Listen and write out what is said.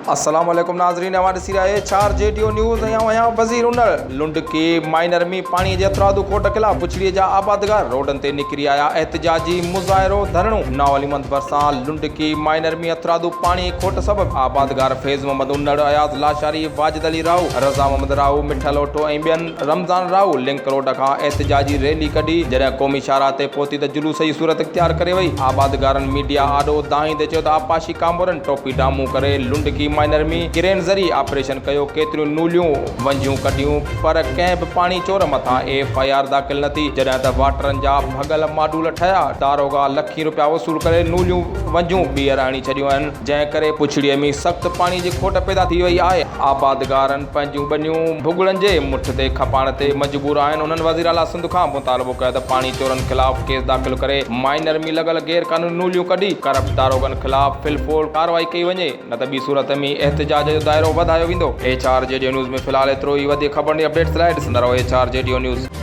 अस्सलाम वालेकुम नाज़रीन, हमारे सिराए 4 जेटीओ न्यूज़ यहाँ वज़ीर उनर लुंड के माइनर में पानी जे अतरादू खोट खिलाफ़ पुछड़ीअ जा आबादगार रोडन ते निकिरी आया। एहतजाजी मुज़ाहिरो धरणो नावली मंद भरसां लुंड के माइनर में अतरादू पानी खोट सबब आबादगार फैज़ मोहम्मद उनर, अयाज़ लाशारी, वाजिद अली राव, रज़ा मोहम्मद राव, मिठल ओटो ऐं ॿियनि रमज़ान राव लिंक रोड खां एहतजाजी रैली कढी। जॾहिं क़ौमी शाहराह ते पहुती त जुलूस जी सूरत इख्तियार करे वई। आबादगारनि मीडिया आॾो दाहींदे चयो त आपाशी कामोरनि टोपी डामू करे लुंड की माइनर में किरेन ज़रिए ऑपरेशन कयो, केतिरियूं नूलियूं वंजियूं कढियूं, पर कंहिं बि पाणी चोर मथां FIR दाख़िल न थी। जॾहिं त वाटरनि जा भॻल माडूल ठहिया, दारोगा लखी रुपया वसूल करे नूलियूं वंजियूं ॿीहर आणी छॾियूं आहिनि, जंहिं करे पुछड़ीअ में सख़्त पाणी जी खोट पैदा थी वई आहे। आबादगारनि पंहिंजूं ॿनियूं भुॻड़नि जे मुठ ते खपाइण ते मजबूर आहिनि। उन्हनि वज़ीर आला सिंध खां मुतालबो कयो त पाणी चोरनि ख़िलाफ़ केस दाख़िल करे माइनर में लॻल गैर कानूनी नूलियूं कढी करप्ट दारोगनि ख़िलाफ़ फिलफोड़ कार्रवाई कई वञे, न त ॿी सूरत में एहतजाज जो दायरो वधायो वेंदो। HR जेटीओ न्यूज़ में फ़िलहाल एतिरो ई। वधीक ख़बरनि जी अपडेट्स लाइ ॾिसंदा रहो HR जेटीओ न्यूज़।